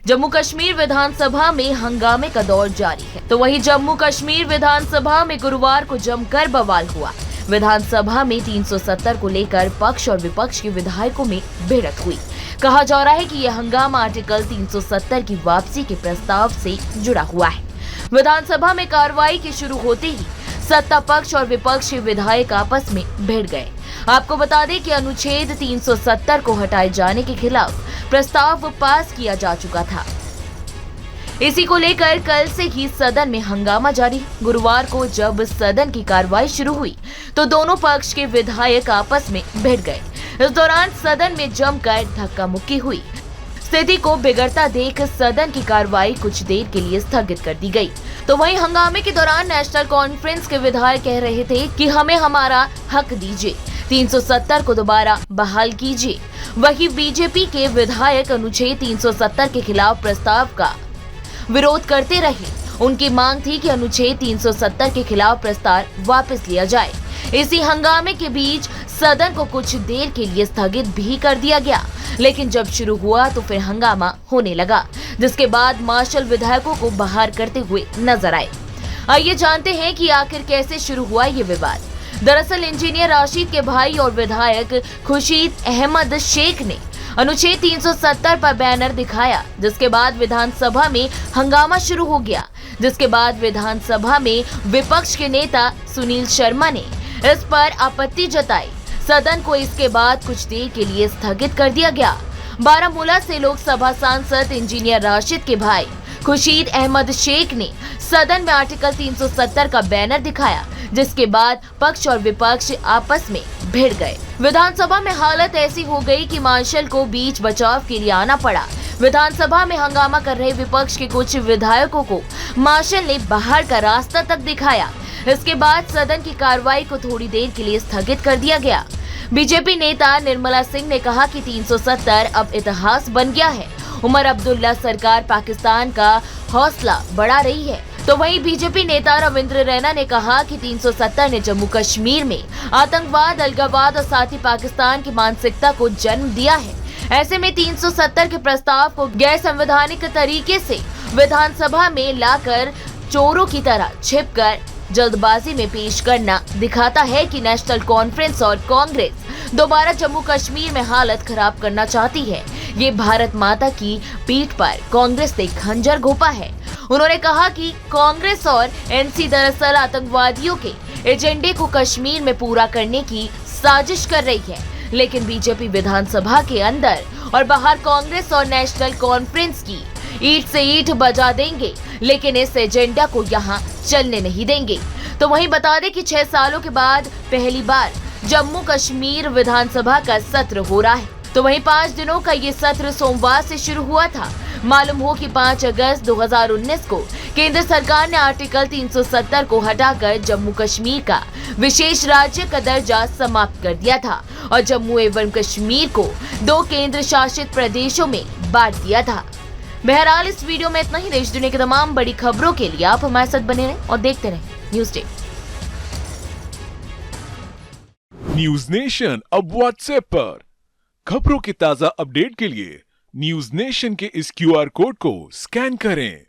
जम्मू कश्मीर विधानसभा में हंगामे का दौर जारी है। तो वहीं जम्मू कश्मीर विधानसभा में गुरुवार को जमकर बवाल हुआ। विधानसभा में 370 को लेकर पक्ष और विपक्ष के विधायकों में भिड़ंत हुई। कहा जा रहा है कि यह हंगामा आर्टिकल 370 की वापसी के प्रस्ताव से जुड़ा हुआ है। विधानसभा में कार्रवाई के शुरू होते ही सत्ता पक्ष और विपक्ष के विधायक आपस में भिड़ गए। आपको बता दें कि अनुच्छेद 370 को हटाए जाने के खिलाफ प्रस्ताव पास किया जा चुका था। इसी को लेकर कल से ही सदन में हंगामा जारी। गुरुवार को जब सदन की कार्रवाई शुरू हुई तो दोनों पक्ष के विधायक आपस में भिड़ गए। इस दौरान सदन में जमकर धक्का मुक्की हुई। स्थिति को बिगड़ता देख सदन की कार्रवाई कुछ देर के लिए स्थगित कर दी गई। तो वहीं हंगामे के दौरान नेशनल कॉन्फ्रेंस के विधायक कह रहे थे कि हमें हमारा हक दीजिए, 370 को दोबारा बहाल कीजिए। वहीं बीजेपी के विधायक अनुच्छेद 370 के खिलाफ प्रस्ताव का विरोध करते रहे। उनकी मांग थी कि अनुच्छेद 370 के खिलाफ प्रस्ताव वापस लिया जाए। इसी हंगामे के बीच सदन को कुछ देर के लिए स्थगित भी कर दिया गया, लेकिन जब शुरू हुआ तो फिर हंगामा होने लगा, जिसके बाद मार्शल विधायकों को बाहर करते हुए नजर आए। आइए जानते हैं कि आखिर कैसे शुरू हुआ ये विवाद। दरअसल इंजीनियर राशिद के भाई और विधायक खुर्शीद अहमद शेख ने अनुच्छेद 370 पर बैनर दिखाया, जिसके बाद विधानसभा में हंगामा शुरू हो गया। जिसके बाद विधानसभा में विपक्ष के नेता सुनील शर्मा ने इस पर आपत्ति जताई। सदन को इसके बाद कुछ देर के लिए स्थगित कर दिया गया। बारामूला से लोकसभा सांसद इंजीनियर राशिद के भाई खुर्शीद अहमद शेख ने सदन में आर्टिकल 370 का बैनर दिखाया, जिसके बाद पक्ष और विपक्ष आपस में भिड़ गए। विधानसभा में हालत ऐसी हो गई कि मार्शल को बीच बचाव के लिए आना पड़ा। विधानसभा में हंगामा कर रहे विपक्ष के कुछ विधायकों को मार्शल ने बाहर का रास्ता तक दिखाया। इसके बाद सदन की कार्रवाई को थोड़ी देर के लिए स्थगित कर दिया गया। बीजेपी नेता निर्मला सिंह ने कहा कि 370 अब इतिहास बन गया है। उमर अब्दुल्ला सरकार पाकिस्तान का हौसला बढ़ा रही है। तो वहीं बीजेपी नेता रविंद्र रैना ने कहा कि 370 ने जम्मू कश्मीर में आतंकवाद, अलगाववाद और साथ ही पाकिस्तान की मानसिकता को जन्म दिया है। ऐसे में 370 के प्रस्ताव को गैर संवैधानिक तरीके से विधानसभा में लाकर चोरों की तरह छिपकर जल्दबाजी में पेश करना दिखाता है कि नेशनल कॉन्फ्रेंस और कांग्रेस दोबारा जम्मू कश्मीर में हालत खराब करना चाहती है। ये भारत माता की पीठ पर कांग्रेस ने खंजर घोंपा है। उन्होंने कहा कि कांग्रेस और एनसी दरअसल आतंकवादियों के एजेंडे को कश्मीर में पूरा करने की साजिश कर रही है, लेकिन बीजेपी विधानसभा के अंदर और बाहर कांग्रेस और नेशनल कॉन्फ्रेंस की ईंट से ईंट बजा देंगे, लेकिन इस एजेंडा को यहाँ चलने नहीं देंगे। तो वहीं बता दें कि 6 सालों के बाद पहली बार जम्मू कश्मीर विधानसभा का सत्र हो रहा है। तो वहीं 5 दिनों का ये सत्र सोमवार से शुरू हुआ था। मालूम हो कि 5 अगस्त 2019 को केंद्र सरकार ने आर्टिकल 370 को हटाकर जम्मू कश्मीर का विशेष राज्य का दर्जा समाप्त कर दिया था और जम्मू एवं कश्मीर को 2 केंद्र शासित प्रदेशों में बांट दिया था। बहरहाल इस वीडियो में इतना ही। देश दुनिया की तमाम बड़ी खबरों के लिए आप हमारे साथ बने रहें और देखते रहें न्यूज़ डे। न्यूज नेशन अब व्हाट्सएप पर खबरों की ताजा अपडेट के लिए न्यूज नेशन के इस QR कोड को स्कैन करें।